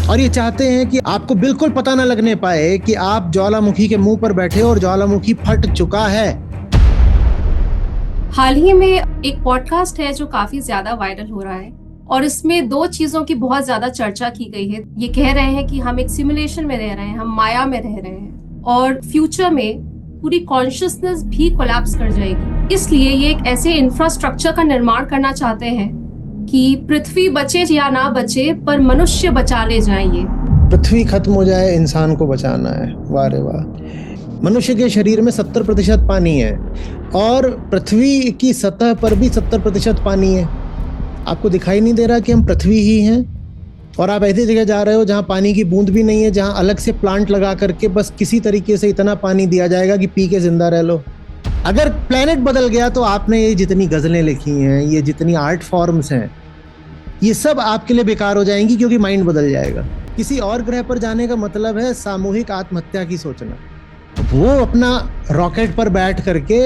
और ये चाहते हैं कि आपको बिल्कुल पता ना लगने पाए कि आप ज्वालामुखी के मुंह पर बैठे और ज्वालामुखी फट चुका है। हाल ही में एक पॉडकास्ट है जो काफी ज्यादा वायरल हो रहा है और इसमें दो चीजों की बहुत ज्यादा चर्चा की गई है। ये कह रहे हैं कि हम एक सिमुलेशन में रह रहे हैं, हम माया में रह रहे हैं और फ्यूचर में पूरी कॉन्शियसनेस भी कोलैप्स कर जाएगी। इसलिए ये एक ऐसे इंफ्रास्ट्रक्चर का निर्माण करना चाहते हैं कि पृथ्वी बचे या ना बचे पर मनुष्य बचा ले जाएं। ये पृथ्वी खत्म हो जाए, इंसान को बचाना है। वाह रे वाह। मनुष्य के शरीर में 70% पानी है और पृथ्वी की सतह पर भी 70% पानी है। आपको दिखाई नहीं दे रहा कि हम पृथ्वी ही हैं और आप ऐसी जगह जा रहे हो जहां पानी की बूंद भी नहीं है, जहां अलग से प्लांट लगा करके बस किसी तरीके से इतना पानी दिया जाएगा कि पी के जिंदा रह लो। अगर प्लेनेट बदल गया तो आपने ये जितनी गजलें लिखी हैं, ये जितनी आर्ट फॉर्म्स हैं, ये सब आपके लिए बेकार हो जाएंगी, क्योंकि माइंड बदल जाएगा। किसी और ग्रह पर जाने का मतलब है सामूहिक आत्महत्या की सोचना। वो अपना रॉकेट पर बैठ करके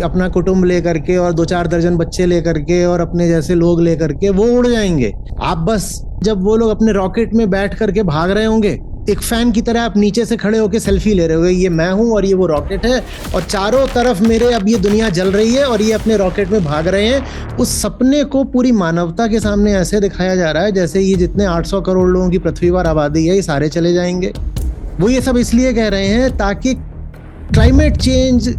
अपना कुटुंब लेकर के और 2-4 दर्जन बच्चे लेकर के और अपने जैसे लोग लेकर के वो उड़ जाएंगे। आप बस जब वो लोग अपने रॉकेट में बैठ करके भाग रहे होंगे, एक फैन की तरह आप नीचे से खड़े होकर सेल्फी ले रहे होगे, ये मैं हूं और ये वो रॉकेट है और चारों तरफ मेरे अब ये दुनिया जल रही है और ये अपने रॉकेट में भाग रहे हैं। उस सपने को पूरी मानवता के सामने ऐसे दिखाया जा रहा है जैसे ये जितने 800 करोड़ लोगों की पृथ्वी पर आबादी है, ये सारे चले जाएंगे। वो ये सब इसलिए कह रहे हैं ताकि क्लाइमेट चेंज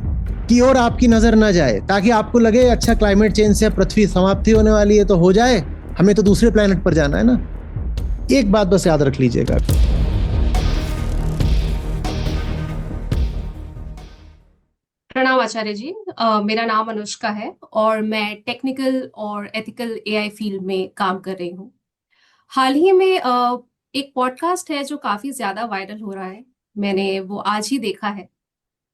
की ओर आपकी नजर ना जाए, ताकि आपको लगे अच्छा क्लाइमेट चेंज से पृथ्वी समाप्ति होने वाली है तो हो जाए, हमें तो दूसरे प्लेनेट पर जाना है ना। एक बात बस याद रख लीजिएगा। प्रणाम आचार्य जी। मेरा नाम अनुष्का है और मैं टेक्निकल और एथिकल एआई फील्ड में काम कर रही हूँ। हाल ही में एक पॉडकास्ट है जो काफी ज्यादा वायरल हो रहा है। मैंने वो आज ही देखा है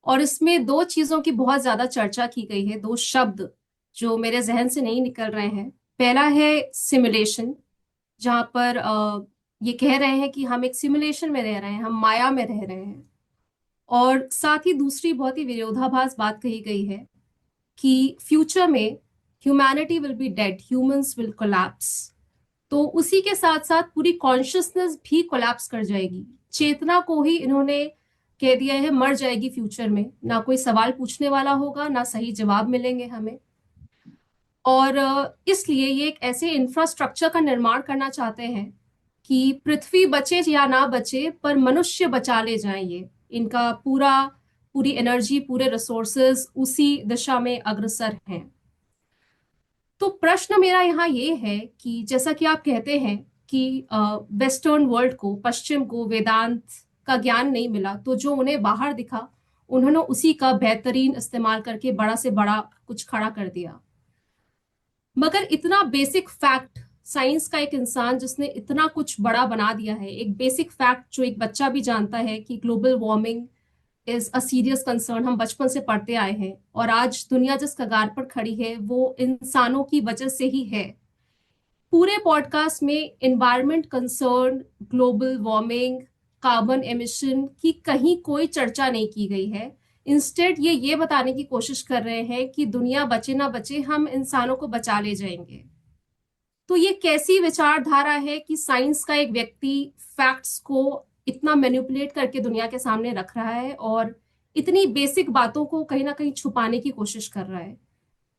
और इसमें दो चीजों की बहुत ज्यादा चर्चा की गई है, दो शब्द जो मेरे जहन से नहीं निकल रहे हैं। पहला है सिमुलेशन, जहां पर ये कह रहे हैं कि हम एक सिमुलेशन में रह रहे हैं, हम माया में रह रहे हैं। और साथ ही दूसरी बहुत ही विरोधाभास बात कही गई है कि फ्यूचर में humanity will be dead, humans will collapse. तो उसी के साथ साथ पूरी कॉन्शियसनेस भी कोलैप्स कर जाएगी। चेतना को ही इन्होंने कह दिया है मर जाएगी फ्यूचर में, ना कोई सवाल पूछने वाला होगा, ना सही जवाब मिलेंगे हमें। और इसलिए ये एक ऐसे इंफ्रास्ट्रक्चर का निर्माण करना चाहते हैं कि पृथ्वी बचे या ना बचे पर मनुष्य बचा ले जाएं। ये इनका पूरी एनर्जी, पूरे रिसोर्सेज उसी दिशा में अग्रसर हैं। तो प्रश्न मेरा यहाँ ये है कि जैसा कि आप कहते हैं कि वेस्टर्न वर्ल्ड को, पश्चिम को वेदांत का ज्ञान नहीं मिला, तो जो उन्हें बाहर दिखा उन्होंने उसी का बेहतरीन इस्तेमाल करके बड़ा से बड़ा कुछ खड़ा कर दिया। मगर इतना बेसिक फैक्ट, साइंस का एक इंसान जिसने इतना कुछ बड़ा बना दिया है, एक बेसिक फैक्ट जो एक बच्चा भी जानता है कि global warming is a serious concern, हम बचपन से पढ़ते आए हैं और आज दुनिया जिस कगार पर खड़ी है वो इंसानों की वजह से ही है। पूरे पॉडकास्ट में environment concern, global warming, carbon emission की कहीं कोई चर्चा नहीं की गई है। इंस्टेड ये बताने की कोशिश कर रहे हैं कि दुनिया बचे ना बचे, हम इंसानों को बचा ले जाएंगे। तो ये कैसी विचारधारा है कि साइंस का एक व्यक्ति फैक्ट्स को इतना मैनिपुलेट करके दुनिया के सामने रख रहा है और इतनी बेसिक बातों को कहीं ना कहीं छुपाने की कोशिश कर रहा है।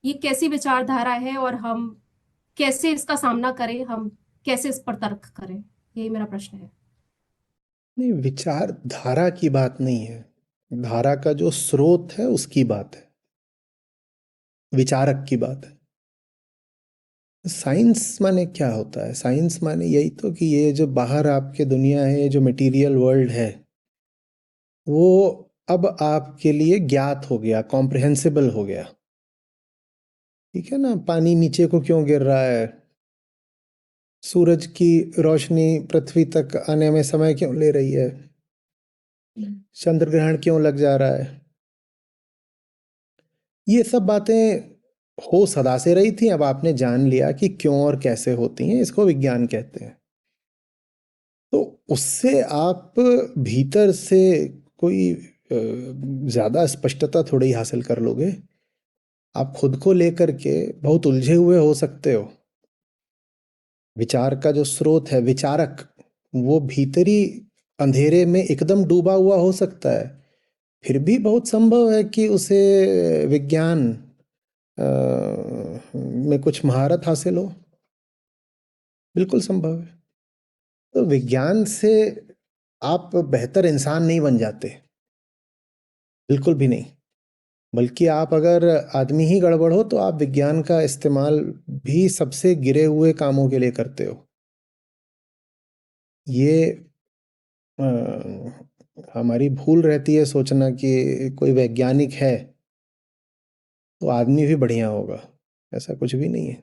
ये कैसी विचारधारा है और हम कैसे इसका सामना करें, हम कैसे इस पर तर्क करें, यही मेरा प्रश्न है। नहीं, विचारधारा की बात नहीं है, धारा का जो स्रोत है उसकी बात है, विचारक की बात है। साइंस माने क्या होता है? साइंस माने यही तो कि ये जो बाहर आपके दुनिया है, ये जो मटेरियल वर्ल्ड है, वो अब आपके लिए ज्ञात हो गया, कॉम्प्रिहेंसिबल हो गया। ठीक है ना? पानी नीचे को क्यों गिर रहा है, सूरज की रोशनी पृथ्वी तक आने में समय क्यों ले रही है, चंद्र ग्रहण क्यों लग जा रहा है, ये सब बातें हो सदा से रही थी। अब आपने जान लिया कि क्यों और कैसे होती हैं, इसको विज्ञान कहते हैं। तो उससे आप भीतर से कोई ज्यादा स्पष्टता थोड़ी ही हासिल कर लोगे। आप खुद को लेकर के बहुत उलझे हुए हो सकते हो, विचार का जो स्रोत है, विचारक, वो भीतरी अंधेरे में एकदम डूबा हुआ हो सकता है, फिर भी बहुत संभव है कि उसे विज्ञान में कुछ महारत हासिल हो। बिल्कुल संभव है। तो विज्ञान से आप बेहतर इंसान नहीं बन जाते, बिल्कुल भी नहीं। बल्कि आप अगर आदमी ही गड़बड़ हो तो आप विज्ञान का इस्तेमाल भी सबसे गिरे हुए कामों के लिए करते हो। ये हमारी भूल रहती है सोचना कि कोई वैज्ञानिक है तो आदमी भी बढ़िया होगा। ऐसा कुछ भी नहीं है।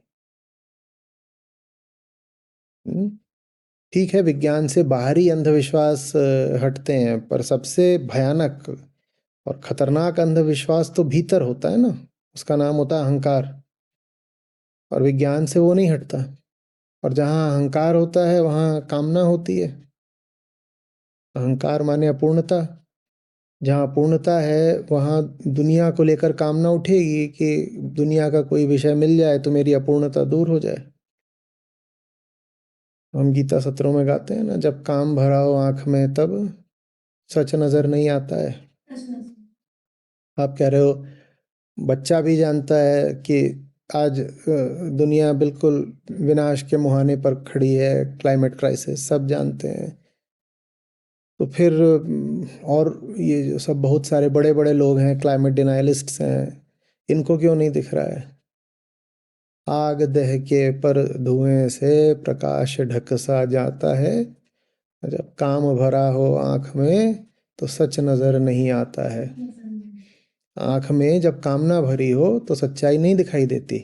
ठीक है, विज्ञान से बाहरी अंधविश्वास हटते हैं, पर सबसे भयानक और खतरनाक अंधविश्वास तो भीतर होता है ना, उसका नाम होता है अहंकार। और विज्ञान से वो नहीं हटता। और जहाँ अहंकार होता है वहाँ कामना होती है। अहंकार माने अपूर्णता। जहाँ पूर्णता है वहाँ दुनिया को लेकर कामना उठेगी कि दुनिया का कोई विषय मिल जाए तो मेरी अपूर्णता दूर हो जाए। हम गीता सत्रों में गाते हैं ना, जब काम भरा हो आंख में तब सच नजर नहीं आता है। आप कह रहे हो बच्चा भी जानता है कि आज दुनिया बिल्कुल विनाश के मुहाने पर खड़ी है, क्लाइमेट क्राइसिस, सब जानते हैं। तो फिर और ये जो सब बहुत सारे बड़े बड़े लोग हैं, क्लाइमेट डिनायलिस्ट्स हैं, इनको क्यों नहीं दिख रहा है? आग दह के पर धुएं से प्रकाश ढक सा जाता है, जब काम भरा हो आंख में तो सच नजर नहीं आता है। आंख में जब कामना भरी हो तो सच्चाई नहीं दिखाई देती।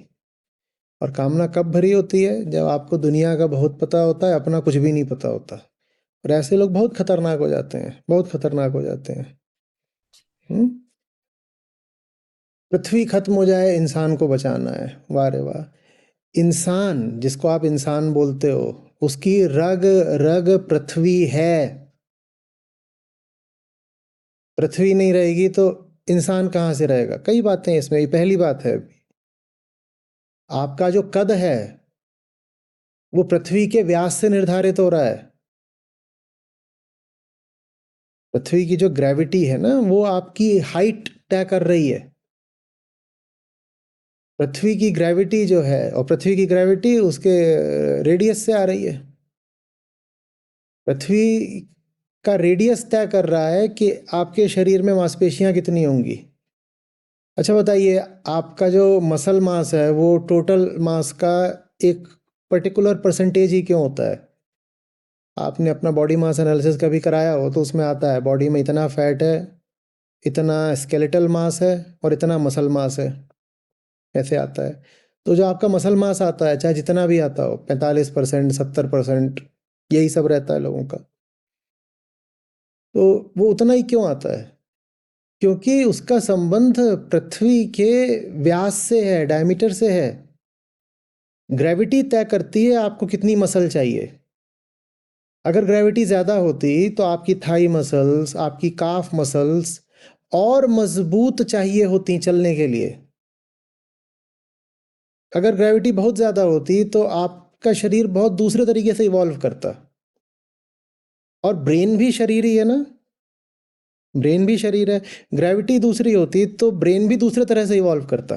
और कामना कब भरी होती है? जब आपको दुनिया का बहुत पता होता है, अपना कुछ भी नहीं पता होता। और ऐसे लोग बहुत खतरनाक हो जाते हैं, बहुत खतरनाक हो जाते हैं। पृथ्वी खत्म हो जाए, इंसान को बचाना है। वाह रे वाह! इंसान, जिसको आप इंसान बोलते हो, उसकी रग रग पृथ्वी है। पृथ्वी नहीं रहेगी तो इंसान कहाँ से रहेगा? कई बातें इसमें, ये पहली बात है। आपका जो कद है वो पृथ्वी के व्यास से निर्धारित हो रहा है। पृथ्वी की जो ग्रेविटी है ना, वो आपकी हाइट तय कर रही है। पृथ्वी की ग्रेविटी जो है, और पृथ्वी की ग्रेविटी उसके रेडियस से आ रही है। पृथ्वी का रेडियस तय कर रहा है कि आपके शरीर में मांसपेशियां कितनी होंगी। अच्छा बताइए, आपका जो मसल मास है वो टोटल मास का एक पर्टिकुलर परसेंटेज ही क्यों होता है? आपने अपना बॉडी मास एनालिसिस कभी कराया हो तो उसमें आता है बॉडी में इतना फैट है, इतना स्केलेटल मास है और इतना मसल मास है। ऐसे आता है। तो जो आपका मसल मास आता है, चाहे जितना भी आता हो, 45%, 70%, यही सब रहता है लोगों का, तो वो उतना ही क्यों आता है? क्योंकि उसका संबंध पृथ्वी के व्यास से है, डायमीटर से है। ग्रेविटी तय करती है आपको कितनी मसल चाहिए। अगर ग्रेविटी ज़्यादा होती तो आपकी थाई मसल्स, आपकी काफ मसल्स और मजबूत चाहिए होती चलने के लिए। अगर ग्रेविटी बहुत ज़्यादा होती तो आपका शरीर बहुत दूसरे तरीके से इवॉल्व करता। और ब्रेन भी शरीर ही है ना, ब्रेन भी शरीर है। ग्रेविटी दूसरी होती तो ब्रेन भी दूसरे तरह से इवॉल्व करता।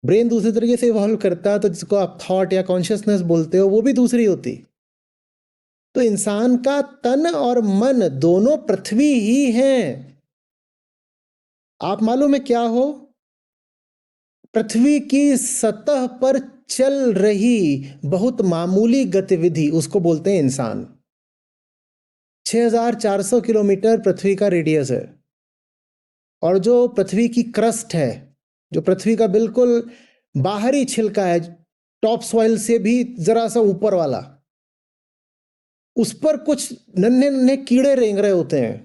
ब्रेन दूसरे तरीके से इवॉल्व करता तो जिसको आप थॉट या कॉन्शियसनेस बोलते हो, वो भी दूसरी होती। तो इंसान का तन और मन दोनों पृथ्वी ही हैं। आप मालूम है क्या हो? पृथ्वी की सतह पर चल रही बहुत मामूली गतिविधि, उसको बोलते हैं इंसान। 6400 किलोमीटर पृथ्वी का रेडियस है। और जो पृथ्वी की क्रस्ट है, जो पृथ्वी का बिल्कुल बाहरी छिलका है, टॉप सॉइल से भी जरा सा ऊपर वाला, उस पर कुछ नन्हे नन्हे कीड़े रेंग रहे होते हैं।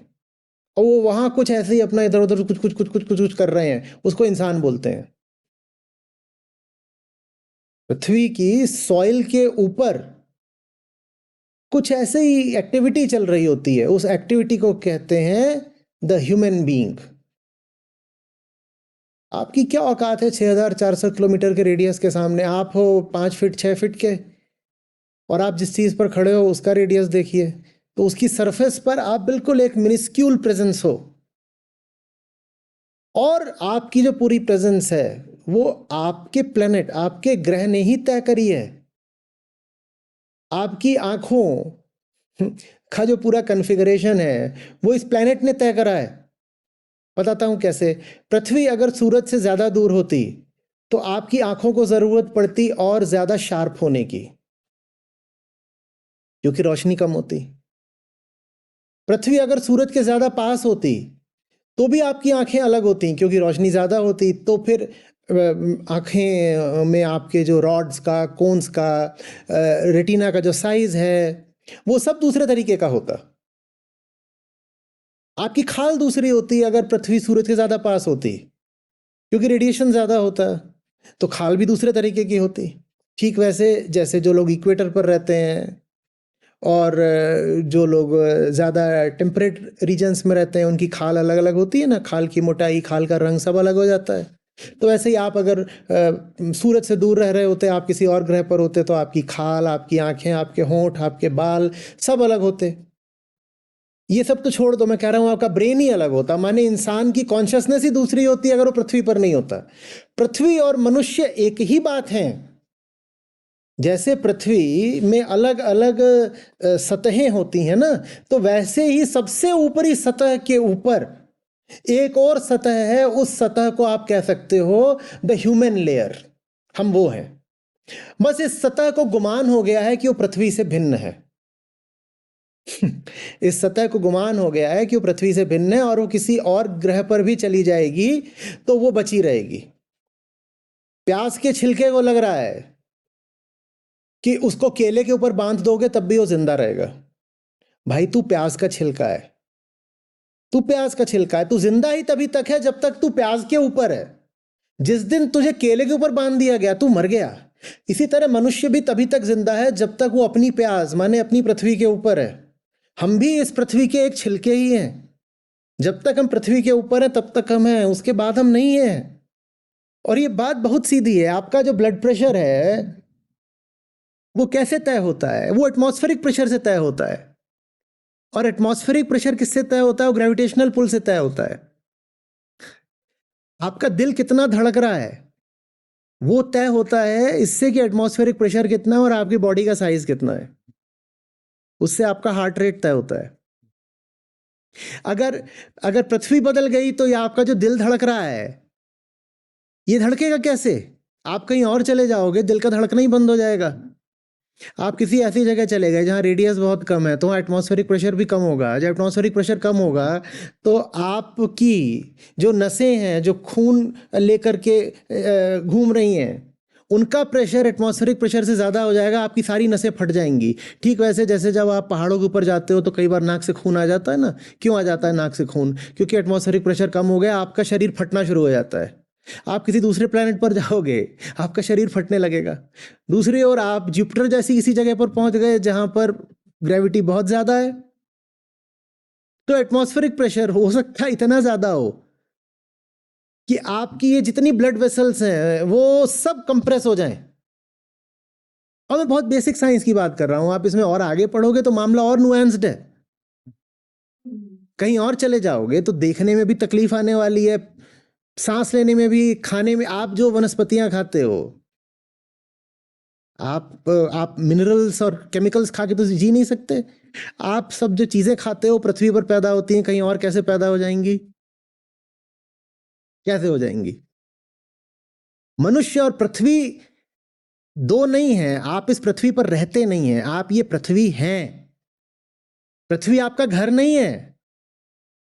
और वो वहां कुछ ऐसे ही अपना इधर उधर कुछ कुछ कुछ कुछ कुछ कुछ कर रहे हैं, उसको इंसान बोलते हैं। पृथ्वी की सॉइल के ऊपर कुछ ऐसे ही एक्टिविटी चल रही होती है, उस एक्टिविटी को कहते हैं द ह्यूमन बीइंग। आपकी क्या औकात है 6400 किलोमीटर के रेडियस के सामने? आप हो 5 फीट 6 फीट के, और आप जिस चीज पर खड़े हो उसका रेडियस देखिए, तो उसकी सरफेस पर आप बिल्कुल एक मिनिस्क्यूल प्रेजेंस हो, और आपकी जो पूरी प्रेजेंस है वो आपके प्लेनेट, आपके ग्रह ने ही तय करी है। आपकी आंखों का जो पूरा कॉन्फ़िगरेशन है वो इस प्लेनेट ने तय करा है। बताता हूं कैसे। पृथ्वी अगर सूरज से ज्यादा दूर होती तो आपकी आंखों को जरूरत पड़ती और ज्यादा शार्प होने की, क्योंकि रोशनी कम होती। पृथ्वी अगर सूरज के ज्यादा पास होती तो भी आपकी आंखें अलग होती, क्योंकि रोशनी ज्यादा होती। तो फिर आंखें में आपके जो रॉड्स का, कोन्स का, रेटिना का जो साइज है वो सब दूसरे तरीके का होता। आपकी खाल दूसरी होती अगर पृथ्वी सूरज के ज्यादा पास होती, क्योंकि रेडिएशन ज्यादा होता, तो खाल भी दूसरे तरीके की होती। ठीक वैसे जैसे जो लोग इक्वेटर पर रहते हैं और जो लोग ज़्यादा टेम्परेट रीजन्स में रहते हैं उनकी खाल अलग अलग होती है ना, खाल की मोटाई, खाल का रंग सब अलग हो जाता है। तो वैसे ही आप अगर सूरज से दूर रह रहे होते, आप किसी और ग्रह पर होते, तो आपकी खाल, आपकी आंखें, आपके होंठ, आपके बाल सब अलग होते। ये सब तो छोड़ दो, मैं कह रहा हूं आपका ब्रेन ही अलग होता, माने इंसान की कॉन्शियसनेस ही दूसरी होती अगर वो पृथ्वी पर नहीं होता। पृथ्वी और मनुष्य एक ही बात है। जैसे पृथ्वी में अलग अलग सतहें होती हैं ना, तो वैसे ही सबसे ऊपरी सतह के ऊपर एक और सतह है, उस सतह को आप कह सकते हो द ह्यूमन लेयर। हम वो हैं। बस इस सतह को गुमान हो गया है कि वो पृथ्वी से भिन्न है। इस सतह को गुमान हो गया है कि वो पृथ्वी से भिन्न है, और वो किसी और ग्रह पर भी चली जाएगी तो वो बची रहेगी। प्याज के छिलके को लग रहा है कि उसको केले के ऊपर बांध दोगे तब भी वो जिंदा रहेगा। भाई तू प्याज का छिलका है, तू प्याज का छिलका है, तू जिंदा ही तभी तक है जब तक तू प्याज के ऊपर है। जिस दिन तुझे केले के ऊपर बांध दिया गया तू मर गया। इसी तरह मनुष्य भी तभी तक जिंदा है जब तक वो अपनी प्याज माने अपनी पृथ्वी के ऊपर है। हम भी इस पृथ्वी के एक छिलके ही हैं। जब तक हम पृथ्वी के ऊपर हैं तब तक हम हैं, उसके बाद हम नहीं हैं। और ये बात बहुत सीधी है। आपका जो ब्लड प्रेशर है वो कैसे तय होता है? वो एटमॉस्फेरिक प्रेशर से तय होता है। और एटमॉस्फेरिक प्रेशर किससे तय होता है? वो ग्रेविटेशनल पुल से तय होता है। आपका दिल कितना धड़क रहा है वो तय होता है इससे कि एटमॉस्फेरिक प्रेशर कितना है और आपकी बॉडी का साइज कितना है। उससे आपका हार्ट रेट तय होता है। अगर अगर पृथ्वी बदल गई तो ये आपका जो दिल धड़क रहा है ये धड़केगा कैसे? आप कहीं और चले जाओगे, दिल का धड़कना ही बंद हो जाएगा। आप किसी ऐसी जगह चले गए जहाँ रेडियस बहुत कम है, तो वहाँ एटमॉस्फेरिक प्रेशर भी कम होगा। जब एटमॉस्फेरिक प्रेशर कम होगा तो आपकी जो नसें हैं जो खून लेकर के घूम रही हैं उनका प्रेशर एटमॉस्फेरिक प्रेशर से ज़्यादा हो जाएगा, आपकी सारी नसें फट जाएंगी। ठीक वैसे जैसे जब आप पहाड़ों के ऊपर जाते हो तो कई बार नाक से खून आ जाता है ना। क्यों आ जाता है नाक से खून? क्योंकि एटमॉस्फेरिक प्रेशर कम हो गया, आपका शरीर फटना शुरू हो जाता है। आप किसी दूसरे प्लेनेट पर जाओगे आपका शरीर फटने लगेगा। दूसरी ओर आप जुपिटर जैसी किसी जगह पर पहुंच गए जहां पर ग्रेविटी बहुत ज्यादा है, तो एटमॉस्फेरिक प्रेशर हो सकता है इतना ज्यादा हो कि आपकी ये जितनी ब्लड वेसल्स हैं वो सब कंप्रेस हो जाएं। और मैं बहुत बेसिक साइंस की बात कर रहा हूं, आप इसमें और आगे पढ़ोगे तो मामला और नुआंस्ड है। कहीं और चले जाओगे तो देखने में भी तकलीफ आने वाली है, सांस लेने में भी, खाने में। आप जो वनस्पतियां खाते हो, आप मिनरल्स और केमिकल्स खा के तो जी नहीं सकते। आप सब जो चीजें खाते हो पृथ्वी पर पैदा होती हैं, कहीं और कैसे पैदा हो जाएंगी? कैसे हो जाएंगी? मनुष्य और पृथ्वी दो नहीं है। आप इस पृथ्वी पर रहते नहीं हैं, आप ये पृथ्वी हैं। पृथ्वी आपका घर नहीं है,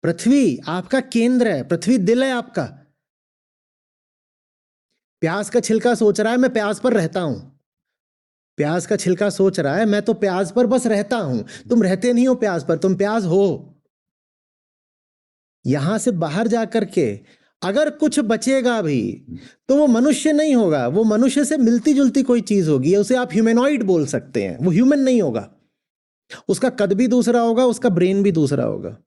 पृथ्वी आपका केंद्र है, पृथ्वी दिल है आपका। प्याज का छिलका सोच रहा है मैं प्याज पर रहता हूं। प्याज का छिलका सोच रहा है मैं तो प्याज पर बस रहता हूं। तुम रहते नहीं हो प्याज पर, तुम प्याज हो। यहां से बाहर जाकर के अगर कुछ बचेगा भी तो वो मनुष्य नहीं होगा, वो मनुष्य से मिलती जुलती कोई चीज होगी। उसे आप ह्यूमैनॉइड बोल सकते हैं। वो ह्यूमन नहीं होगा, उसका कद भी दूसरा होगा, उसका ब्रेन भी दूसरा होगा।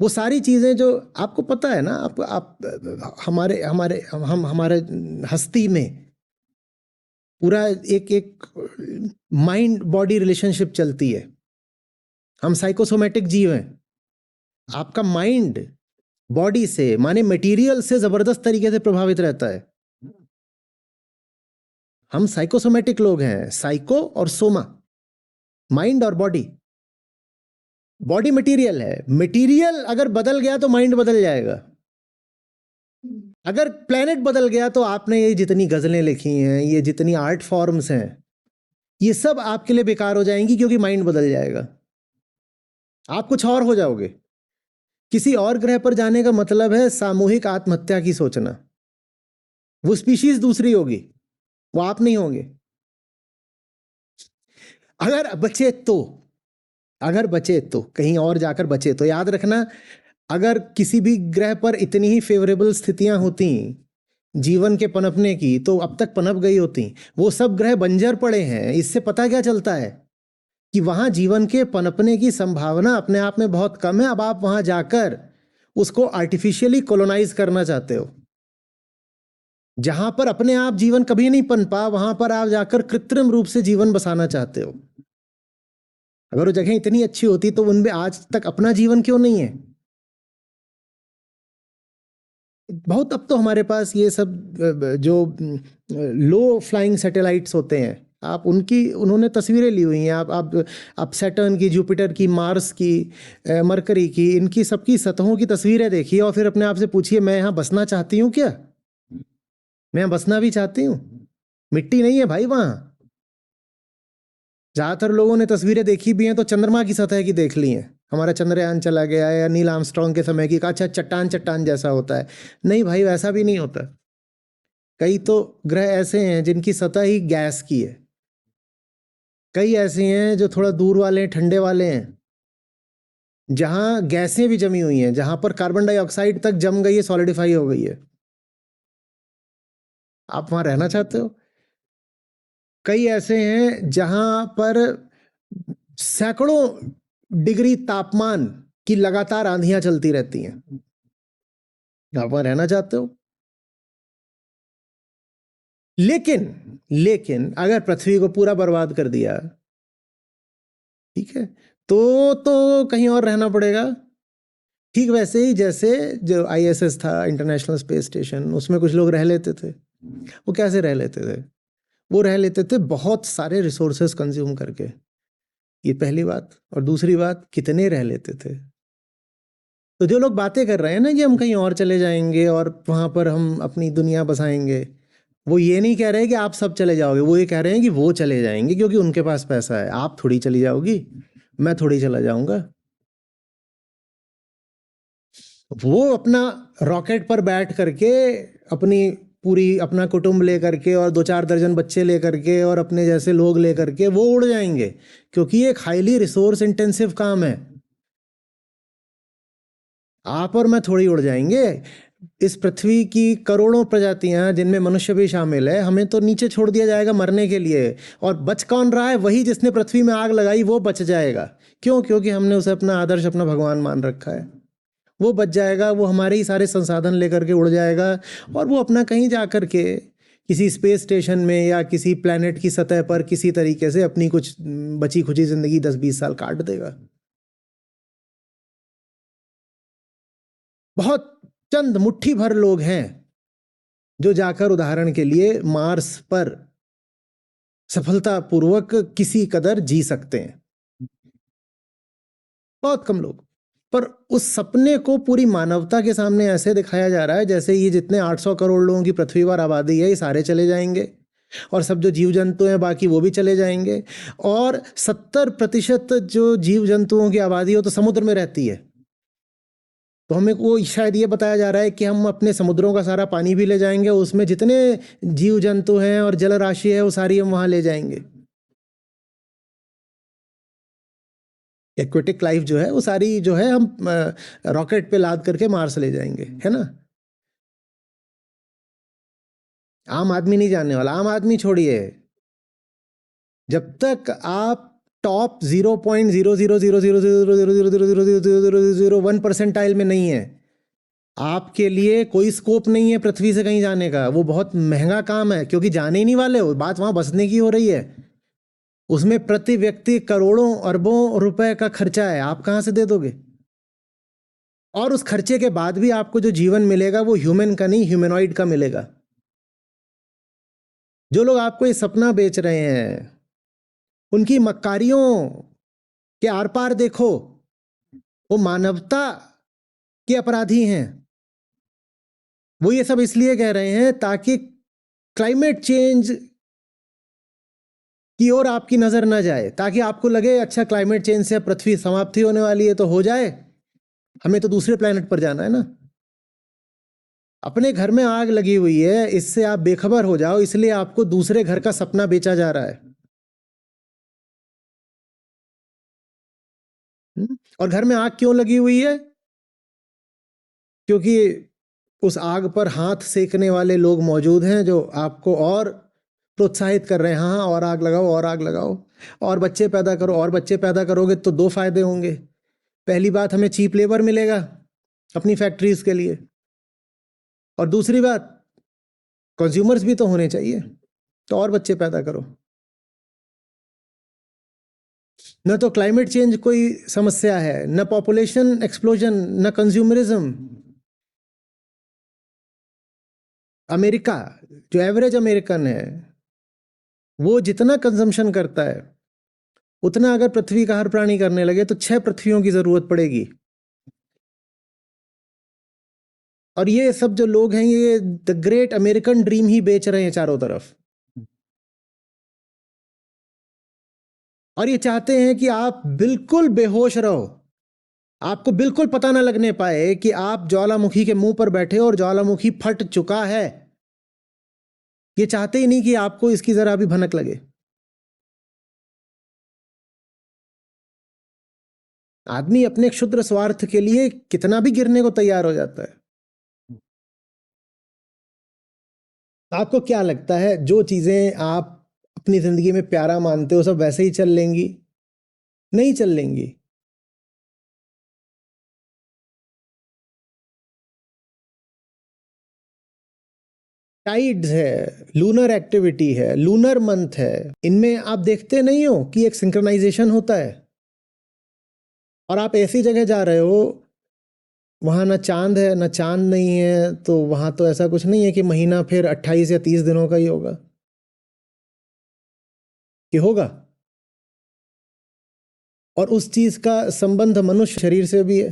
वो सारी चीजें जो आपको पता है ना, आप हमारे हमारे हम हमारे हस्ती में पूरा एक एक माइंड बॉडी रिलेशनशिप चलती है। हम साइकोसोमेटिक जीव हैं। आपका माइंड बॉडी से माने मटेरियल से जबरदस्त तरीके से प्रभावित रहता है। हम साइकोसोमेटिक लोग हैं, साइको और सोमा, माइंड और बॉडी। बॉडी मटेरियल है, मटेरियल अगर बदल गया तो माइंड बदल जाएगा। अगर प्लेनेट बदल गया तो आपने ये जितनी गजलें लिखी हैं, ये जितनी आर्ट फॉर्म्स हैं, ये सब आपके लिए बेकार हो जाएंगी, क्योंकि माइंड बदल जाएगा। आप कुछ और हो जाओगे। किसी और ग्रह पर जाने का मतलब है सामूहिक आत्महत्या की सोचना। वो स्पीशीज दूसरी होगी, वो आप नहीं होंगे। अगर बचे तो कहीं और जाकर बचे तो याद रखना, अगर किसी भी ग्रह पर इतनी ही फेवरेबल स्थितियां होती जीवन के पनपने की, तो अब तक पनप गई होती। वो सब ग्रह बंजर पड़े हैं। इससे पता क्या चलता है कि वहां जीवन के पनपने की संभावना अपने आप में बहुत कम है। अब आप वहां जाकर उसको आर्टिफिशियली कॉलोनाइज करना चाहते हो। जहां पर अपने आप जीवन कभी नहीं पनपा, वहां पर आप जाकर कृत्रिम रूप से जीवन बसाना चाहते हो। अगर वो जगह इतनी अच्छी होती तो उनमें आज तक अपना जीवन क्यों नहीं है? बहुत अब तो हमारे पास ये सब जो लो फ्लाइंग सैटेलाइट्स होते हैं, आप उन्होंने तस्वीरें ली हुई हैं। आप सैटर्न की, जुपिटर की, मार्स की, मरकरी की, इनकी सबकी सतहों की तस्वीरें देखिए और फिर अपने आप से पूछिए, मैं यहाँ बसना चाहती हूँ क्या? मैं यहाँ बसना भी चाहती हूँ। मिट्टी नहीं है भाई वहाँ। ज़्यादातर लोगों ने तस्वीरें देखी भी हैं तो चंद्रमा की सतह की देख ली हैं। हमारा चंद्रयान चला गया है, या नील आर्मस्ट्रॉन्ग के समय की, अच्छा चट्टान जैसा होता है। नहीं भाई, वैसा भी नहीं होता। कई तो ग्रह ऐसे हैं जिनकी सतह ही गैस की है। कई ऐसे हैं जो थोड़ा दूर वाले हैं, ठंडे वाले हैं, जहां गैसें भी जमी हुई हैं, जहां पर कार्बन डाइऑक्साइड तक जम गई है, सॉलिडिफाई हो गई है। आप वहां रहना चाहते हो? कई ऐसे हैं जहां पर सैकड़ों डिग्री तापमान की लगातार आंधियां चलती रहती हैं। आप वहां रहना चाहते हो? लेकिन अगर पृथ्वी को पूरा बर्बाद कर दिया, ठीक है, तो कहीं और रहना पड़ेगा। ठीक वैसे ही जैसे जो ISS था, इंटरनेशनल स्पेस स्टेशन, उसमें कुछ लोग रह लेते थे। वो कैसे रह लेते थे? वो रह लेते थे बहुत सारे रिसोर्सेस कंज्यूम करके। ये पहली बात। और दूसरी बात, कितने रह लेते थे? तो जो लोग बातें कर रहे हैं ना कि हम कहीं और चले जाएंगे और वहां पर हम अपनी दुनिया बसाएंगे, वो ये नहीं कह रहे कि आप सब चले जाओगे। वो ये कह रहे हैं कि वो चले जाएंगे क्योंकि उनके पास पैसा है। आप थोड़ी चली जाओगी, मैं थोड़ी चला जाऊंगा। वो अपना रॉकेट पर बैठ करके अपना कुटुंब लेकर के और 2-4 दर्जन बच्चे लेकर के और अपने जैसे लोग लेकर के वो उड़ जाएंगे, क्योंकि ये एक हाईली रिसोर्स इंटेंसिव काम है। आप और मैं थोड़ी उड़ जाएंगे। इस पृथ्वी की करोड़ों प्रजातियां, जिनमें मनुष्य भी शामिल है, हमें तो नीचे छोड़ दिया जाएगा मरने के लिए। और बच कौन रहा है? वही जिसने पृथ्वी में आग लगाई, वो बच जाएगा। क्यों? क्योंकि हमने उसे अपना आदर्श, अपना भगवान मान रखा है। वो बच जाएगा, वो हमारे ही सारे संसाधन लेकर के उड़ जाएगा और वो अपना कहीं जा कर के किसी स्पेस स्टेशन में या किसी प्लेनेट की सतह पर किसी तरीके से अपनी कुछ बची खुची जिंदगी 10-20 साल काट देगा। बहुत चंद मुट्ठी भर लोग हैं जो जाकर, उदाहरण के लिए, मार्स पर सफलतापूर्वक किसी कदर जी सकते हैं। बहुत कम लोग। पर उस सपने को पूरी मानवता के सामने ऐसे दिखाया जा रहा है जैसे ये जितने 800 करोड़ लोगों की पृथ्वी पर आबादी है, ये सारे चले जाएंगे और सब जो जीव जंतु हैं बाकी वो भी चले जाएंगे। और 70% जो जीव जंतुओं की आबादी हो तो समुद्र में रहती है। तो हमें वो शायद ये बताया जा रहा है कि हम अपने समुद्रों का सारा पानी भी ले जाएंगे, उसमें जितने जीव जंतु हैं और जल राशि है वो सारी हम वहां ले जाएंगे। एक्वेटिक लाइफ जो है वो सारी जो है हम रॉकेट पे लाद करके मार्स ले जाएंगे, है ना। आम आदमी नहीं जानने वाला। आम आदमी छोड़िए, जब तक आप टॉप 0.00000000001% में नहीं है, आपके लिए कोई स्कोप नहीं है पृथ्वी से कहीं जाने का, वो बहुत महंगा काम है, क्योंकि जाने ही नहीं वाले हो, बात वहां बसने की हो रही है। उसमें प्रति व्यक्ति करोड़ों अरबों रुपए का खर्चा है, आप कहां से दे दोगे? और उस खर्चे के बाद भी आपको जो जीवन मिलेगा वो ह्यूमन का नहीं, ह्यूमनॉइड का मिलेगा। जो लोग आपको ये सपना बेच रहे हैं, उनकी मक्कारियों के आर पार देखो, वो मानवता के अपराधी हैं। वो ये सब इसलिए कह रहे हैं ताकि क्लाइमेट चेंज की ओर आपकी नजर न जाए, ताकि आपको लगे अच्छा क्लाइमेट चेंज से पृथ्वी समाप्ति होने वाली है तो हो जाए, हमें तो दूसरे प्लेनेट पर जाना है ना। अपने घर में आग लगी हुई है, इससे आप बेखबर हो जाओ, इसलिए आपको दूसरे घर का सपना बेचा जा रहा है। और घर में आग क्यों लगी हुई है? क्योंकि उस आग पर हाथ सेकने वाले लोग मौजूद हैं जो आपको और प्रोत्साहित कर रहे हैं, हाँ और आग लगाओ और आग लगाओ और बच्चे पैदा करो, और बच्चे पैदा करोगे तो दो फायदे होंगे। पहली बात, हमें चीप लेबर मिलेगा अपनी फैक्ट्रीज के लिए, और दूसरी बात, कंज्यूमर्स भी तो होने चाहिए, तो और बच्चे पैदा करो। न तो क्लाइमेट चेंज कोई समस्या है, न पॉपुलेशन एक्सप्लोजन, न कंज्यूमरिज्म। अमेरिका, जो एवरेज अमेरिकन है, वो जितना कंजम्पशन करता है उतना अगर पृथ्वी का हर प्राणी करने लगे तो 6 पृथ्वियों की जरूरत पड़ेगी। और ये सब जो लोग हैं ये द ग्रेट अमेरिकन ड्रीम ही बेच रहे हैं चारों तरफ, और ये चाहते हैं कि आप बिल्कुल बेहोश रहो, आपको बिल्कुल पता ना लगने पाए कि आप ज्वालामुखी के मुंह पर बैठे हो और ज्वालामुखी फट चुका है। ये चाहते ही नहीं कि आपको इसकी जरा भी भनक लगे। आदमी अपने क्षुद्र स्वार्थ के लिए कितना भी गिरने को तैयार हो जाता है। आपको क्या लगता है जो चीजें आप अपनी जिंदगी में प्यारा मानते हो सब वैसे ही चल लेंगी? नहीं चल लेंगी। टाइड्स है, लूनर एक्टिविटी है, लूनर मंथ है, इनमें आप देखते नहीं हो कि एक सिंक्रोनाइजेशन होता है। और आप ऐसी जगह जा रहे हो वहां ना चांद है ना चांद नहीं है, तो वहां तो ऐसा कुछ नहीं है कि महीना फिर 28 या 30 दिनों का ही होगा, कि होगा। और उस चीज का संबंध मनुष्य शरीर से भी है।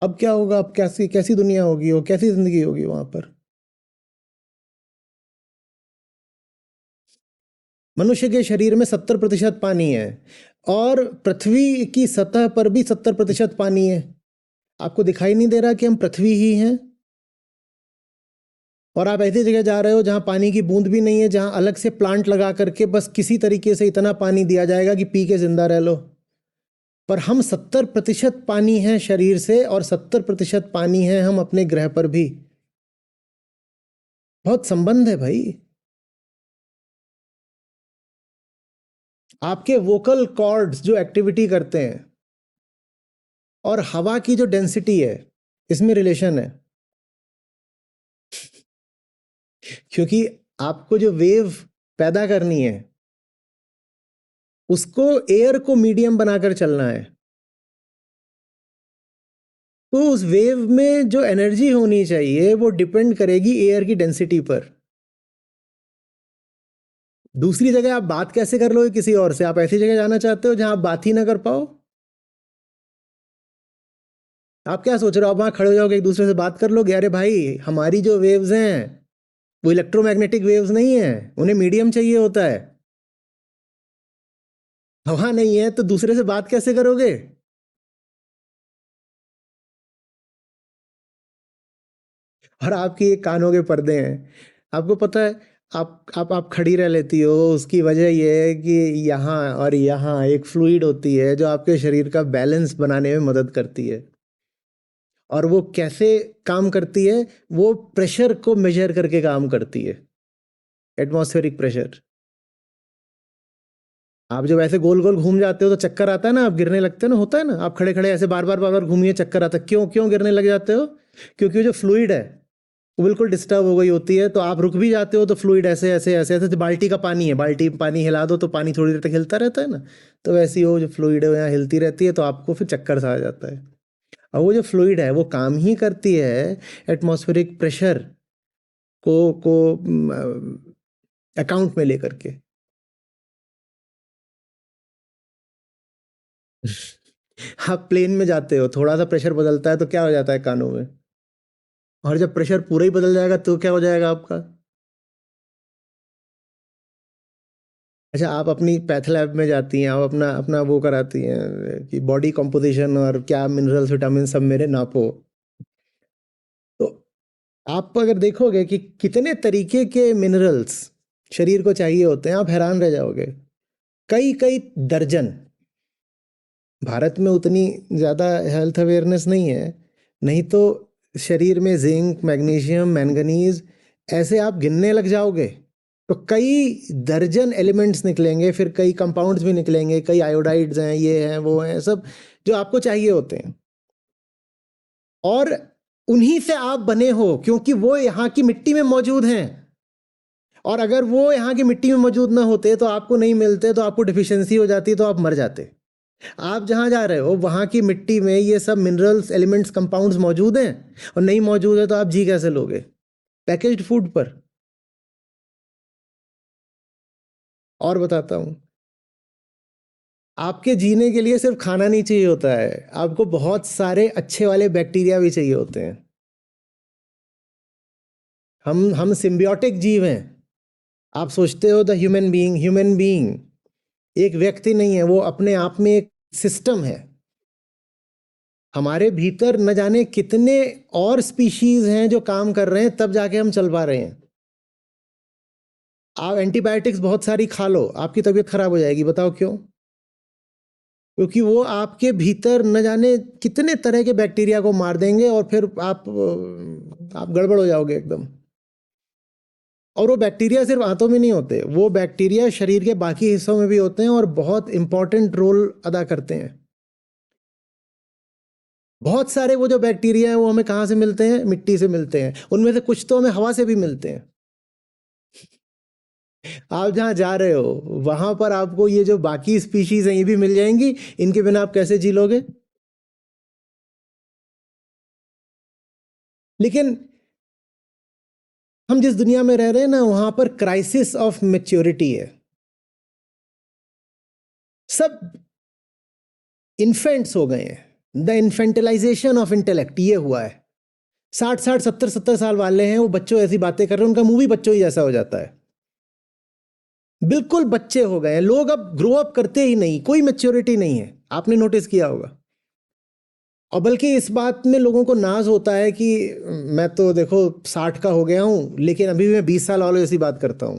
अब क्या होगा, अब कैसी कैसी दुनिया होगी, वो कैसी जिंदगी होगी वहां पर? मनुष्य के शरीर में 70% पानी है, और पृथ्वी की सतह पर भी 70% पानी है। आपको दिखाई नहीं दे रहा कि हम पृथ्वी ही हैं? और आप ऐसी जगह जा रहे हो जहां पानी की बूंद भी नहीं है, जहां अलग से प्लांट लगा करके बस किसी तरीके से इतना पानी दिया जाएगा कि पी के जिंदा रह लो। पर हम 70% पानी हैं शरीर से, और 70% पानी है हम अपने ग्रह पर भी। बहुत संबंध है भाई। आपके वोकल कॉर्ड्स जो एक्टिविटी करते हैं और हवा की जो डेंसिटी है, इसमें रिलेशन है। क्योंकि आपको जो वेव पैदा करनी है उसको एयर को मीडियम बनाकर चलना है, तो उस वेव में जो एनर्जी होनी चाहिए वो डिपेंड करेगी एयर की डेंसिटी पर। दूसरी जगह आप बात कैसे कर लोगे किसी और से? आप ऐसी जगह जाना चाहते हो जहां आप बात ही ना कर पाओ? आप क्या सोच रहे हो, आप वहां खड़े हो जाओगे एक दूसरे से बात कर लोगे? अरे भाई, हमारी जो वेव्स हैं वो इलेक्ट्रोमैग्नेटिक वेव्स नहीं है, उन्हें मीडियम चाहिए होता है। हवा नहीं है तो दूसरे से बात कैसे करोगे? और आपकी ये कानों के पर्दे हैं। आपको पता है, आप खड़ी रह लेती हो, उसकी वजह ये है कि यहाँ और यहाँ एक फ्लूइड होती है जो आपके शरीर का बैलेंस बनाने में मदद करती है। और वो कैसे काम करती है? वो प्रेशर को मेजर करके काम करती है, एटमॉस्फेरिक प्रेशर। आप जब ऐसे गोल गोल घूम जाते हो तो चक्कर आता है ना, आप गिरने लगते हो ना, होता है ना, आप खड़े खड़े ऐसे बार बार घूमिए, चक्कर आता है। क्यों क्यों गिरने लग जाते हो? क्योंकि वो जो फ्लूइड है वो बिल्कुल डिस्टर्ब हो गई होती है, तो आप रुक भी जाते हो तो फ्लूइड ऐसे ऐसे ऐसे ऐसे, तो बाल्टी का पानी है, बाल्टी में पानी हिला दो तो पानी थोड़ी देर तक हिलता रहता है ना, तो वैसी वो जो फ्लूइड है वो यहाँ हिलती रहती है, तो आपको फिर चक्कर सा आ जाता है। और वो जो फ्लूइड है वो काम ही करती है एटमॉस्फेरिक प्रेशर को अकाउंट में लेकर के। आप प्लेन में जाते हो, थोड़ा सा प्रेशर बदलता है तो क्या हो जाता है कानों में, और जब प्रेशर पूरा ही बदल जाएगा तो क्या हो जाएगा आपका? अच्छा, आप अपनी पैथ लैब में जाती हैं, आप अपना अपना वो कराती हैं कि बॉडी कंपोजिशन और क्या मिनरल्स विटामिन सब मेरे नापो, तो आप अगर देखोगे कि कितने तरीके के मिनरल्स शरीर को चाहिए होते हैं, आप हैरान रह जाओगे। कई कई दर्जन। भारत में उतनी ज़्यादा हेल्थ अवेयरनेस नहीं है, नहीं तो शरीर में जिंक, मैग्नीशियम, मैंगनीज ऐसे आप गिनने लग जाओगे तो कई दर्जन एलिमेंट्स निकलेंगे, फिर कई कंपाउंड्स भी निकलेंगे, कई आयोडाइड्स हैं, ये हैं वो हैं, सब जो आपको चाहिए होते हैं, और उन्हीं से आप बने हो क्योंकि वो यहाँ की मिट्टी में मौजूद हैं। और अगर वो यहाँ की मिट्टी में मौजूद ना होते तो आपको नहीं मिलते, तो आपको डिफिशियंसी हो जाती, तो आप मर जाते। आप जहाँ जा रहे हो वहाँ की मिट्टी में ये सब मिनरल्स, एलिमेंट्स, कंपाउंड्स मौजूद हैं, और नहीं मौजूद है तो आप जी कैसे लोगे पैकेज्ड फूड पर? और बताता हूँ, आपके जीने के लिए सिर्फ खाना नहीं चाहिए होता है, आपको बहुत सारे अच्छे वाले बैक्टीरिया भी चाहिए होते हैं। हम सिम्बियोटिक जीव हैं। आप सोचते हो द ह्यूमन बीइंग एक व्यक्ति नहीं है, वो अपने आप में एक सिस्टम है। हमारे भीतर न जाने कितने और स्पीशीज हैं जो काम कर रहे हैं, तब जाके हम चल पा रहे हैं। आप एंटीबायोटिक्स बहुत सारी खा लो, आपकी तबीयत खराब हो जाएगी, बताओ क्यों? क्योंकि वो आपके भीतर न जाने कितने तरह के बैक्टीरिया को मार देंगे, और फिर आप गड़बड़ हो जाओगे एकदम। और वो बैक्टीरिया सिर्फ आंतों में नहीं होते, वो बैक्टीरिया शरीर के बाकी हिस्सों में भी होते हैं और बहुत इंपॉर्टेंट रोल अदा करते हैं। बहुत सारे वो जो बैक्टीरिया हैं वो हमें कहाँ से मिलते हैं? मिट्टी से मिलते हैं। उनमें से कुछ तो हमें हवा से भी मिलते हैं। आप जहाँ जा रहे हो वहां पर आपको ये जो बाकी स्पीशीज हैं ये भी मिल जाएंगी, इनके बिना आप कैसे जी लोगे? लेकिन हम जिस दुनिया में रह रहे हैं ना, वहां पर क्राइसिस ऑफ मैच्योरिटी है। सब इन्फेंट्स हो गए हैं, द इन्फेंटलाइजेशन ऑफ इंटेलेक्ट ये हुआ है। 60-60, 70-70 साल वाले हैं, वो बच्चों ऐसी बातें कर रहे हैं, उनका मुंह भी बच्चों ही जैसा हो जाता है। बिल्कुल बच्चे हो गए हैं लोग, अब ग्रो अप करते ही नहीं, कोई मैच्योरिटी नहीं है, आपने नोटिस किया होगा। और बल्कि इस बात में लोगों को नाज होता है कि मैं तो देखो 60 का हो गया हूं, लेकिन अभी भी मैं 20 साल वालों जैसी बात करता हूं।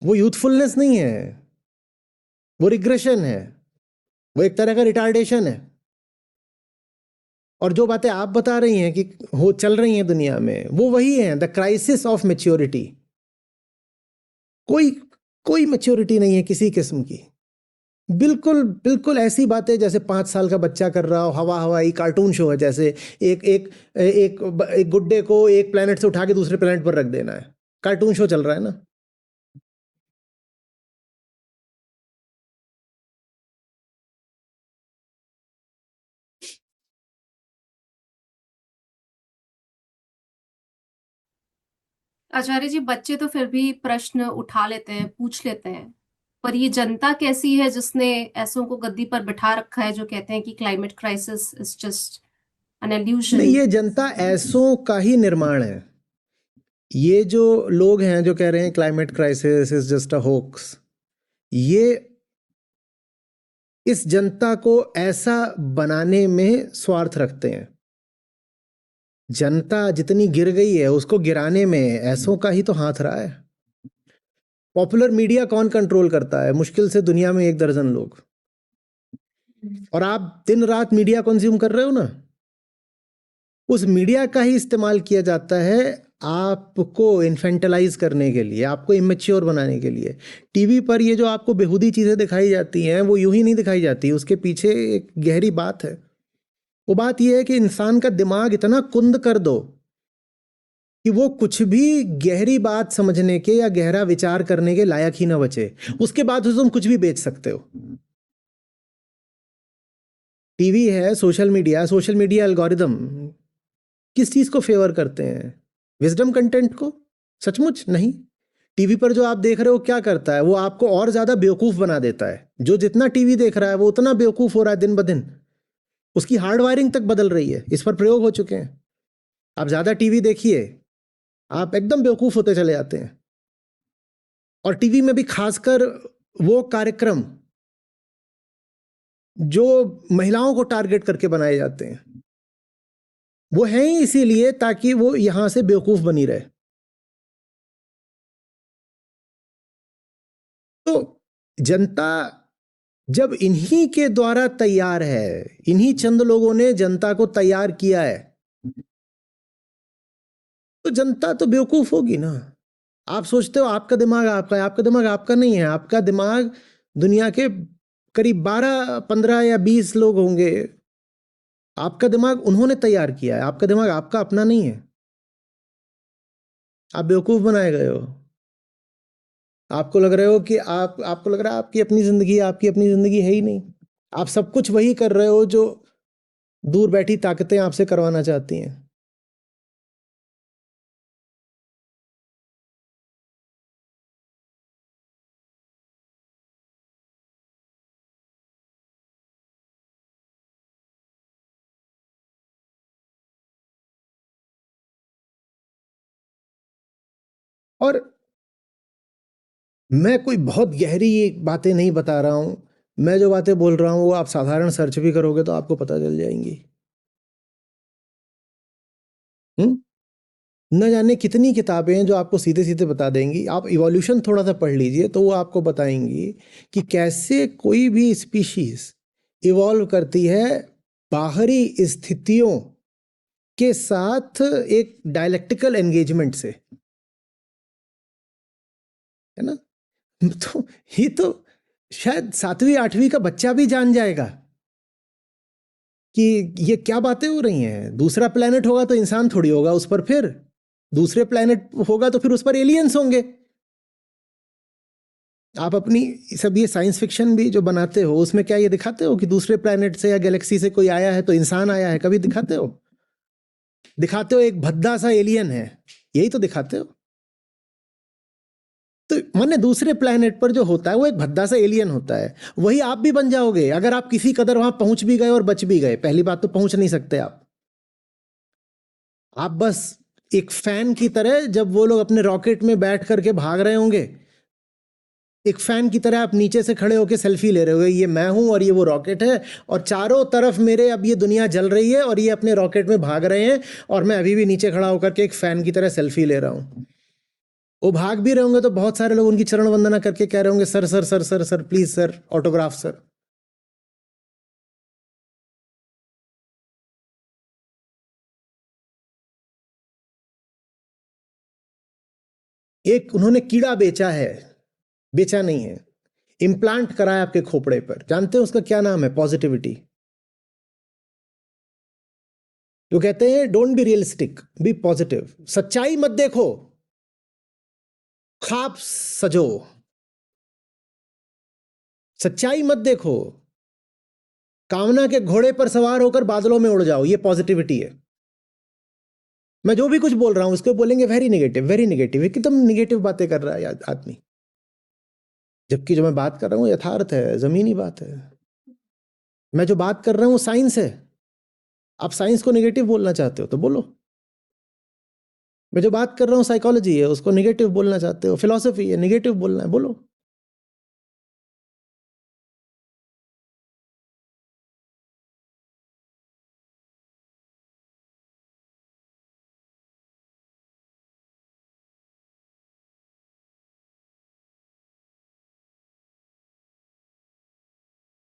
वो यूथफुलनेस नहीं है, वो रिग्रेशन है, वो एक तरह का रिटार्डेशन है। और जो बातें आप बता रही हैं कि हो चल रही हैं दुनिया में, वो वही है, द क्राइसिस ऑफ मैच्योरिटी। कोई कोई मैच्योरिटी नहीं है किसी किस्म की। बिल्कुल बिल्कुल ऐसी बातें जैसे 5 साल का बच्चा कर रहा हो, हवा हवाई कार्टून शो है जैसे। एक एक एक एक गुड्डे को एक प्लेनेट से उठा के दूसरे प्लेनेट पर रख देना है, कार्टून शो चल रहा है ना। आचार्य जी, बच्चे तो फिर भी प्रश्न उठा लेते हैं, पूछ लेते हैं, पर ये जनता कैसी है जिसने ऐसों को गद्दी पर बिठा रखा है, जो कहते हैं कि climate crisis is just an नहीं, एल्यूजन। ये जनता ऐसों का ही निर्माण है। ये जो लोग हैं जो कह रहे हैं climate crisis is just a hoax, ये इस जनता को ऐसा बनाने में स्वार्थ रखते हैं। जनता जितनी गिर गई है उसको गिराने में ऐसों का ही तो हाथ रहा है। पॉपुलर मीडिया कौन कंट्रोल करता है? मुश्किल से दुनिया में 1 दर्जन लोग। और आप दिन रात मीडिया कंज्यूम कर रहे हो ना, उस मीडिया का ही इस्तेमाल किया जाता है आपको इन्फेंटलाइज करने के लिए, आपको इमेच्योर बनाने के लिए। टीवी पर ये जो आपको बेहुदी चीज़ें दिखाई जाती हैं वो यूं ही नहीं दिखाई जाती, उसके पीछे एक गहरी बात है। वो बात ये है कि इंसान का दिमाग इतना कुंद कर दो कि वो कुछ भी गहरी बात समझने के या गहरा विचार करने के लायक ही ना बचे। उसके बाद तुम कुछ भी बेच सकते हो। टीवी है, सोशल मीडिया एल्गोरिदम किस चीज को फेवर करते हैं? विजडम कंटेंट को? सचमुच नहीं। टीवी पर जो आप देख रहे हो क्या करता है, वो आपको और ज्यादा बेवकूफ बना देता है। जो जितना टीवी देख रहा है वो उतना बेवकूफ हो रहा है दिन ब दिन। उसकी हार्ड वायरिंग तक बदल रही है, इस पर प्रयोग हो चुके हैं। आप ज्यादा टीवी देखिए, आप एकदम बेवकूफ होते चले जाते हैं। और टीवी में भी खासकर वो कार्यक्रम जो महिलाओं को टारगेट करके बनाए जाते हैं, वो है ही इसीलिए ताकि वो यहां से बेवकूफ बनी रहे। तो जनता जब इन्हीं के द्वारा तैयार है, इन्हीं चंद लोगों ने जनता को तैयार किया है, तो जनता तो बेवकूफ होगी ना। आप सोचते हो आपका दिमाग आपका है, आपका दिमाग आपका नहीं है। आपका दिमाग दुनिया के करीब 12, 15 या 20 लोग होंगे, आपका दिमाग उन्होंने तैयार किया है। आपका दिमाग आपका अपना नहीं है। आप बेवकूफ बनाए गए हो। आपको लग रहे हो कि आपको लग रहा है आपकी अपनी जिंदगी, आपकी अपनी जिंदगी है ही नहीं। आप सब कुछ वही कर रहे हो जो दूर बैठी ताकतें आपसे करवाना चाहती हैं। और मैं कोई बहुत गहरी बातें नहीं बता रहा हूं। मैं जो बातें बोल रहा हूं वो आप साधारण सर्च भी करोगे तो आपको पता चल जाएंगी। हम्म न जाने कितनी किताबें हैं जो आपको सीधे सीधे बता देंगी। आप इवोल्यूशन थोड़ा सा पढ़ लीजिए तो वो आपको बताएंगी कि कैसे कोई भी स्पीशीज इवॉल्व करती है बाहरी स्थितियों के साथ एक डायलेक्टिकल एंगेजमेंट से, है ना। तो ये तो शायद 7वीं 8वीं का बच्चा भी जान जाएगा कि ये क्या बातें हो रही हैं। दूसरा प्लेनेट होगा तो इंसान थोड़ी होगा उस पर, फिर दूसरे प्लेनेट होगा तो फिर उस पर एलियंस होंगे। आप अपनी सब ये साइंस फिक्शन भी जो बनाते हो उसमें क्या ये दिखाते हो कि दूसरे प्लेनेट से या गैलेक्सी से कोई आया है तो इंसान आया है? कभी दिखाते हो? दिखाते हो एक भद्दा सा एलियन है, यही तो दिखाते हो। तो माने दूसरे प्लेनेट पर जो होता है वो एक भद्दा सा एलियन होता है। वही आप भी बन जाओगे अगर आप किसी कदर वहां पहुंच भी गए और बच भी गए। पहली बात तो पहुंच नहीं सकते आप बस एक फैन की तरह, जब वो लोग अपने रॉकेट में बैठ करके भाग रहे होंगे, एक फैन की तरह आप नीचे से खड़े होकर सेल्फी ले रहे होगे, ये मैं हूं और ये वो रॉकेट है, और चारों तरफ मेरे अब ये दुनिया जल रही है और ये अपने रॉकेट में भाग रहे हैं और मैं अभी भी नीचे खड़ा होकर के एक फैन की तरह सेल्फी ले रहा हूं। वो भाग भी रहे होंगे तो बहुत सारे लोग उनकी चरण वंदना करके कह रहे होंगे, sir sir sir sir sir please sir, autograph sir. एक उन्होंने कीड़ा बेचा है, बेचा नहीं है, इम्प्लांट कराया आपके खोपड़े पर। जानते हैं उसका क्या नाम है? पॉजिटिविटी। जो कहते हैं don't be realistic, be positive. सच्चाई मत देखो, ख्वाब सजो। सच्चाई मत देखो, कामना के घोड़े पर सवार होकर बादलों में उड़ जाओ। ये पॉजिटिविटी है। मैं जो भी कुछ बोल रहा हूं उसको बोलेंगे वेरी नेगेटिव, वेरी नेगेटिव। एकदम नेगेटिव बातें कर रहा है आदमी, जबकि जो मैं बात कर रहा हूं यथार्थ है, जमीनी बात है। मैं जो बात कर रहा हूं साइंस है। आप साइंस को नेगेटिव बोलना चाहते हो तो बोलो। मैं जो बात कर रहा हूं साइकोलॉजी है, उसको नेगेटिव बोलना चाहते हो, फिलॉसफी है, नेगेटिव बोलना है, बोलो।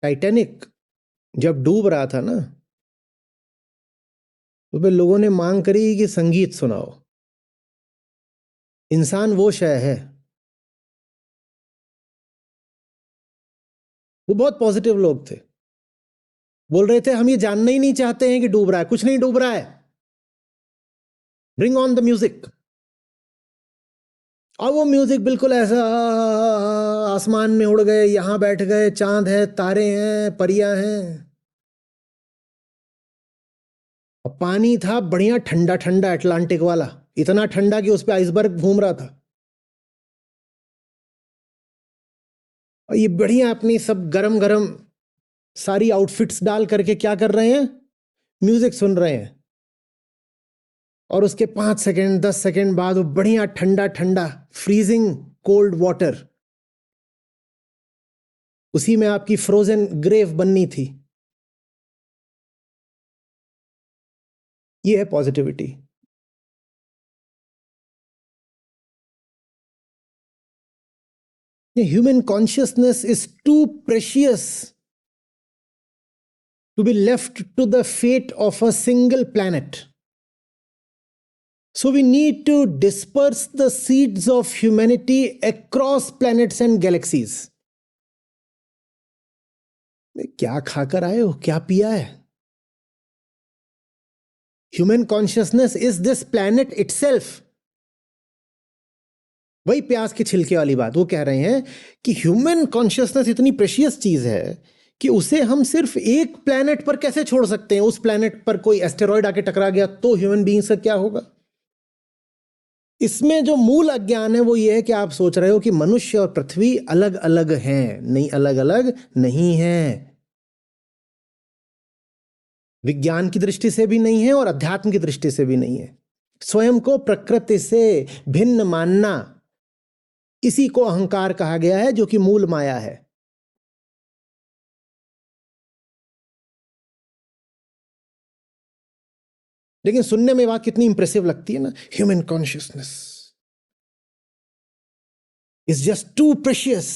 टाइटैनिक जब डूब रहा था ना, तो फिर लोगों ने मांग करी कि संगीत सुनाओ। इंसान वो शय है। वो बहुत पॉजिटिव लोग थे, बोल रहे थे हम ये जानना ही नहीं चाहते हैं कि डूब रहा है, कुछ नहीं डूब रहा है, ब्रिंग ऑन द म्यूजिक। और वो म्यूजिक बिल्कुल ऐसा, आसमान में उड़ गए, यहां बैठ गए, चांद है, तारे हैं, परियां हैं। और पानी था बढ़िया ठंडा ठंडा, अटलांटिक वाला, इतना ठंडा कि उस पे आइसबर्ग घूम रहा था। और ये बढ़िया अपनी सब गरम गरम सारी आउटफिट्स डाल करके क्या कर रहे हैं, म्यूजिक सुन रहे हैं। और उसके 5 सेकंड 10 सेकंड बाद वो बढ़िया ठंडा ठंडा फ्रीजिंग कोल्ड वाटर, उसी में आपकी फ्रोजन ग्रेव बननी थी। ये है positivity. Human consciousness is too precious to be left to the fate of a single planet. So we need to disperse the seeds of humanity across planets and galaxies. क्या खाकर आए हो, क्या पिया है? Human consciousness is this planet itself. वही प्याज के छिलके वाली बात, वो कह रहे हैं कि ह्यूमन कॉन्शियसनेस इतनी प्रेशियस चीज है कि उसे हम सिर्फ एक प्लेनेट पर कैसे छोड़ सकते हैं। उस प्लेनेट पर कोई एस्टेरॉयड आके टकरा गया तो ह्यूमन बीइंग्स का क्या होगा? इसमें जो मूल अज्ञान है वो ये है कि आप सोच रहे हो कि मनुष्य और पृथ्वी अलग अलग हैं। नहीं, अलग अलग नहीं है। विज्ञान की दृष्टि से भी नहीं है और अध्यात्म की दृष्टि से भी नहीं है। स्वयं को प्रकृति से भिन्न मानना, इसी को अहंकार कहा गया है, जो कि मूल माया है। लेकिन सुनने में बात कितनी इंप्रेसिव लगती है ना, human consciousness is just too precious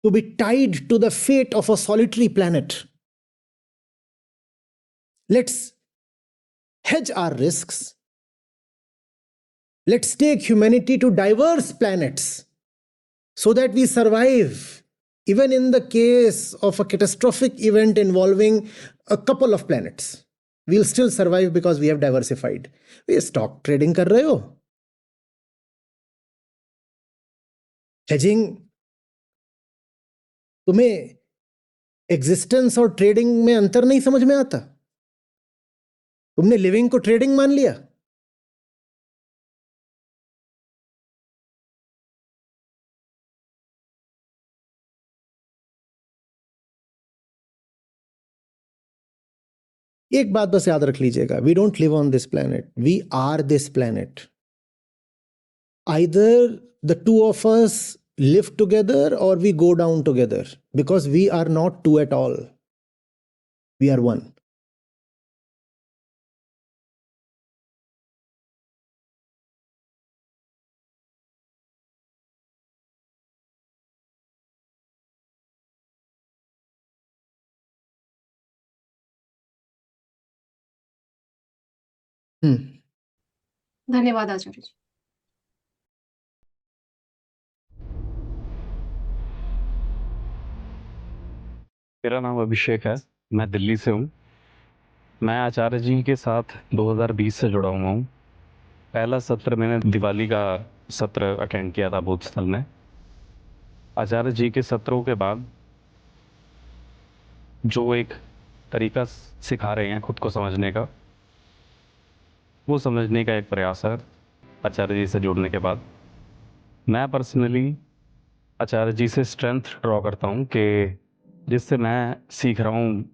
to be tied to the fate of a solitary planet. Let's hedge our risks. Let's take humanity to diverse planets so that we survive, even in the case of a catastrophic event involving a couple of planets. We'll still survive because we have diversified. ये stock trading कर रहे हो, hedging, तुम्हें existence और trading में अंतर नहीं समझ में आता? तुमने लिविंग को ट्रेडिंग मान लिया। एक बात बस याद रख लीजिएगा, we don't live on this planet, we are this planet. Either the two of us live together or we go down together, because we are not two at all, we are one. धन्यवाद आचार्य जी। मेरा नाम अभिषेक है, मैं दिल्ली से हूँ। मैं आचार्य जी के साथ 2020 से जुड़ा हुआ हूँ। पहला सत्र मैंने दिवाली का सत्र अटेंड किया था बोध स्थल में। आचार्य जी के सत्रों के बाद जो एक तरीका सिखा रहे हैं खुद को समझने का, वो समझने का एक प्रयास है आचार्य जी से जुड़ने के बाद। मैं पर्सनली आचार्य जी से स्ट्रेंथ ड्रॉ करता हूँ कि जिससे मैं सीख रहा हूँ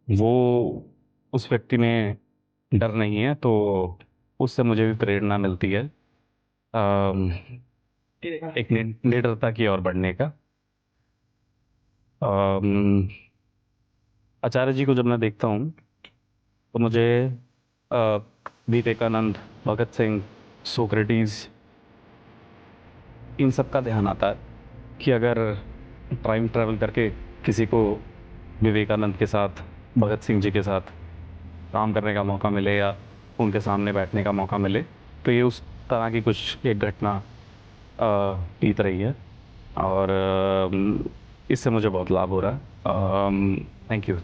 वो उस व्यक्ति में डर नहीं है, तो उससे मुझे भी प्रेरणा मिलती है एक निडरता की ओर बढ़ने का। आचार्य जी को जब मैं देखता हूँ तो मुझे विवेकानंद, भगत सिंह, सोक्रेटिस, इन सब का ध्यान आता है कि अगर टाइम ट्रैवल करके किसी को विवेकानंद के साथ, भगत सिंह जी के साथ काम करने का मौका मिले या उनके सामने बैठने का मौका मिले, तो ये उस तरह की कुछ एक घटना बीत रही है और इससे मुझे बहुत लाभ हो रहा है। Thank you.